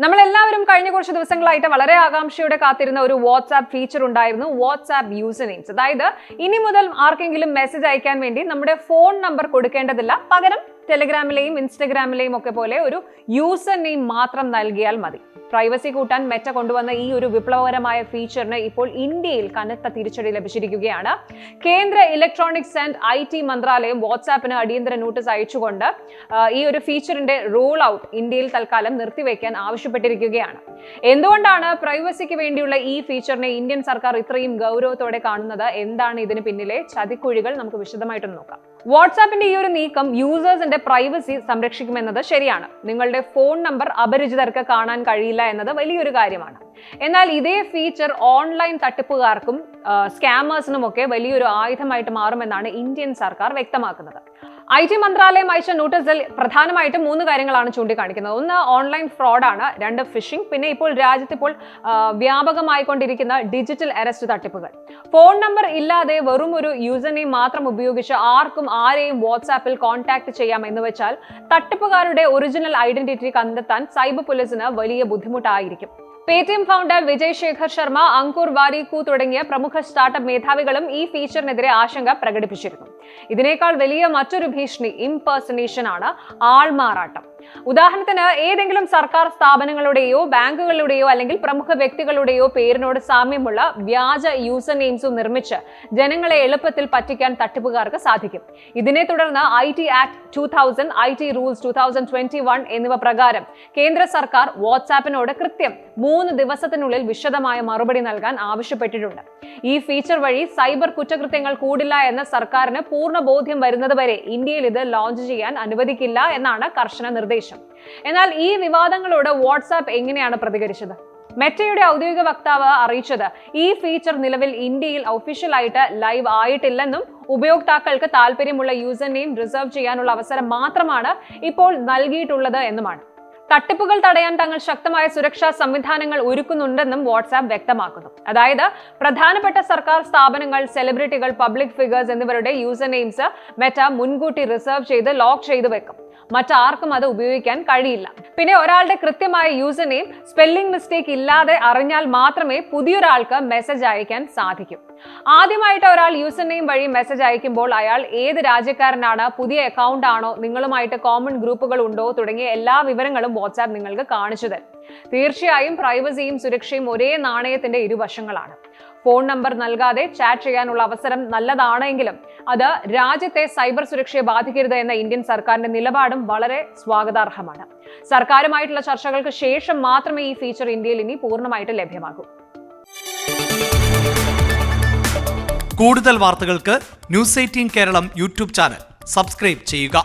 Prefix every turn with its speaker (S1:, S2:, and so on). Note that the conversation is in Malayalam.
S1: നമ്മളെല്ലാവരും കഴിഞ്ഞ കുറച്ച് ദിവസങ്ങളായിട്ട് വളരെ ആകാംക്ഷയോടെ കാത്തിരുന്ന ഒരു വാട്സ്ആപ്പ് ഫീച്ചർ ഉണ്ടായിരുന്നു, വാട്സ്ആപ്പ് യൂസർ നെയിംസ്. അതായത് ഇനി മുതൽ ആർക്കെങ്കിലും മെസ്സേജ് അയക്കാൻ വേണ്ടി നമ്മുടെ ഫോൺ നമ്പർ കൊടുക്കേണ്ടതില്ല, പകരം ടെലിഗ്രാമിലെയും ഇൻസ്റ്റഗ്രാമിലെയും ഒക്കെ പോലെ ഒരു യൂസർ നെയിം മാത്രം നൽകിയാൽ മതി. പ്രൈവസി കൂട്ടാൻ മെറ്റ കൊണ്ടുവന്ന ഈ ഒരു വിപ്ലവകരമായ ഫീച്ചറിന് ഇപ്പോൾ ഇന്ത്യയിൽ കനത്ത തിരിച്ചടി ലഭിച്ചിരിക്കുകയാണ്. കേന്ദ്ര ഇലക്ട്രോണിക്സ് ആൻഡ് IT മന്ത്രാലയം വാട്സാപ്പിന് അടിയന്തര നോട്ടീസ് അയച്ചുകൊണ്ട് ഈ ഒരു ഫീച്ചറിന്റെ റോൾ ഔട്ട് ഇന്ത്യയിൽ തൽക്കാലം നിർത്തിവെക്കാൻ ആവശ്യപ്പെട്ടിരിക്കുകയാണ്. എന്തുകൊണ്ടാണ് പ്രൈവസിക്ക് വേണ്ടിയുള്ള ഈ ഫീച്ചറിനെ ഇന്ത്യൻ സർക്കാർ ഇത്രയും ഗൗരവത്തോടെ കാണുന്നത്? എന്താണ് ഇതിന് പിന്നിലെ ചതിക്കുഴികൾ? നമുക്ക് വിശദമായിട്ടൊന്ന് നോക്കാം. വാട്സാപ്പിന്റെ ഈ ഒരു നീക്കം യൂസേഴ്സിന്റെ പ്രൈവസി സംരക്ഷിക്കുമെന്നത് ശരിയാണ്. നിങ്ങളുടെ ഫോൺ നമ്പർ അപരിചിതർക്ക് കാണാൻ കഴിയില്ല എന്നത് വലിയൊരു കാര്യമാണ്. എന്നാൽ ഇതേ ഫീച്ചർ ഓൺലൈൻ തട്ടിപ്പുകാർക്കും സ്കാമേഴ്സിനും ഒക്കെ വലിയൊരു ആയുധമായിട്ട് മാറുമെന്നാണ് ഇന്ത്യൻ സർക്കാർ വ്യക്തമാക്കുന്നത്. IT മന്ത്രാലയം അയച്ച നോട്ടീസിൽ പ്രധാനമായിട്ടും 3 കാര്യങ്ങളാണ് ചൂണ്ടിക്കാണിക്കുന്നത്. ഒന്ന്, ഓൺലൈൻ ഫ്രോഡാണ്. 2, ഫിഷിംഗ്. പിന്നെ ഇപ്പോൾ രാജ്യത്തിപ്പോൾ വ്യാപകമായിക്കൊണ്ടിരിക്കുന്ന ഡിജിറ്റൽ അറസ്റ്റ് തട്ടിപ്പുകൾ. ഫോൺ നമ്പർ ഇല്ലാതെ വെറും ഒരു യൂസർ നെയിം മാത്രം ഉപയോഗിച്ച് ആർക്കും ആരെയും വാട്സാപ്പിൽ കോൺടാക്ട് ചെയ്യാം എന്ന് വെച്ചാൽ തട്ടിപ്പുകാരുടെ ഒറിജിനൽ ഐഡന്റിറ്റി കണ്ടെത്താൻ സൈബർ പോലീസിന് വലിയ ബുദ്ധിമുട്ടായിരിക്കും. പേടിഎം ഫൗണ്ടർ വിജയ് ശേഖർ ശർമ്മ, അങ്കുർ വാരിക്കു തുടങ്ങിയ പ്രമുഖ സ്റ്റാർട്ടപ്പ് മേധാവികളും ഈ ഫീച്ചറിനെതിരെ ആശങ്ക പ്രകടിപ്പിച്ചിരുന്നു. ഇതിനേക്കാൾ വലിയ മറ്റൊരു ഭീഷണി ഇംപേഴ്സണേഷൻ ആണ്, ആൾമാറാട്ടം. ഉദാഹരണത്തിന് ഏതെങ്കിലും സർക്കാർ സ്ഥാപനങ്ങളുടെയോ ബാങ്കുകളുടെയോ അല്ലെങ്കിൽ പ്രമുഖ വ്യക്തികളുടെയോ പേരിനോട് സാമ്യമുള്ള വ്യാജ യൂസർ നെയിംസും നിർമ്മിച്ച് ജനങ്ങളെ എളുപ്പത്തിൽ പറ്റിക്കാൻ തട്ടിപ്പുകാർക്ക് സാധിക്കും. ഇതിനെ തുടർന്ന് IT ആക്ട് 2000, IT റൂൾസ് 2021 എന്നിവ പ്രകാരം കേന്ദ്ര സർക്കാർ വാട്സാപ്പിനോട് കൃത്യം 3 ദിവസത്തിനുള്ളിൽ വിശദമായ മറുപടി നൽകാൻ ആവശ്യപ്പെട്ടിട്ടുണ്ട്. ഈ ഫീച്ചർ വഴി സൈബർ കുറ്റകൃത്യങ്ങൾ കൂടില്ല എന്ന സർക്കാരിന് പൂർണ്ണ ബോധ്യം വരുന്നതുവരെ ഇന്ത്യയിൽ ഇത് ലോഞ്ച് ചെയ്യാൻ അനുവദിക്കില്ല എന്നാണ് കർശന നിർദ്ദേശം. എന്നാൽ ഈ വിവാദങ്ങളോട് വാട്സാപ്പ് എങ്ങനെയാണ് പ്രതികരിച്ചത്? മെറ്റയുടെ ഔദ്യോഗിക വക്താവ് അറിയിച്ചത് ഈ ഫീച്ചർ നിലവിൽ ഇന്ത്യയിൽ ഒഫീഷ്യലായിട്ട് ലൈവ് ആയിട്ടില്ലെന്നും ഉപയോക്താക്കൾക്ക് താല്പര്യമുള്ള യൂസർ നെയിം റിസർവ് ചെയ്യാനുള്ള അവസരം മാത്രമാണ് ഇപ്പോൾ നൽകിയിട്ടുള്ളത് എന്നുമാണ്. തട്ടിപ്പുകൾ തടയാൻ തങ്ങൾ ശക്തമായ സുരക്ഷാ സംവിധാനങ്ങൾ ഒരുക്കുന്നുണ്ടെന്നും വാട്സാപ്പ് വ്യക്തമാക്കുന്നു. അതായത് പ്രധാനപ്പെട്ട സർക്കാർ സ്ഥാപനങ്ങൾ, സെലിബ്രിറ്റികൾ, പബ്ലിക് ഫിഗേഴ്സ് എന്നിവരുടെ യൂസർ നെയിംസ് മെറ്റ മുൻകൂട്ടി റിസർവ് ചെയ്ത് ലോക്ക് ചെയ്തു വെക്കും. മറ്റാർക്കും അത് ഉപയോഗിക്കാൻ കഴിയില്ല. പിന്നെ ഒരാളുടെ കൃത്യമായ യൂസർ നെയിം സ്പെല്ലിംഗ് മിസ്റ്റേക്ക് ഇല്ലാതെ അറിഞ്ഞാൽ മാത്രമേ പുതിയൊരാൾക്ക് മെസ്സേജ് അയക്കാൻ സാധിക്കൂ. ആദ്യമായിട്ട് ഒരാൾ യൂസർ നെയിം വഴി മെസ്സേജ് അയക്കുമ്പോൾ അയാൾ ഏത് രാജ്യക്കാരനാണ്, പുതിയ അക്കൗണ്ട് ആണോ, നിങ്ങളുമായിട്ട് കോമൺ ഗ്രൂപ്പുകൾ ഉണ്ടോ തുടങ്ങിയ എല്ലാ വിവരങ്ങളും വാട്സാപ്പ് നിങ്ങൾക്ക് കാണിച്ചു തരും. തീർച്ചയായും പ്രൈവസിയും സുരക്ഷയും ഒരേ നാണയത്തിന്റെ ഇരുവശങ്ങളാണ്. ഫോൺ നമ്പർ നൽകാതെ ചാറ്റ് ചെയ്യാനുള്ള അവസരം നല്ലതാണെങ്കിലും അത് രാജ്യത്തെ സൈബർ സുരക്ഷയെ ബാധിക്കരുത് എന്ന ഇന്ത്യൻ സർക്കാരിന്റെ നിലപാടും വളരെ സ്വാഗതാർഹമാണ്. സർക്കാരുമായിട്ടുള്ള ചർച്ചകൾക്ക് ശേഷം മാത്രമേ ഈ ഫീച്ചർ ഇന്ത്യയിൽ ഇനി പൂർണ്ണമായിട്ട് ലഭ്യമാകൂ.
S2: കൂടുതൽ വാർത്തകൾക്ക് News 18 Keralam YouTube channel subscribe ചെയ്യുക.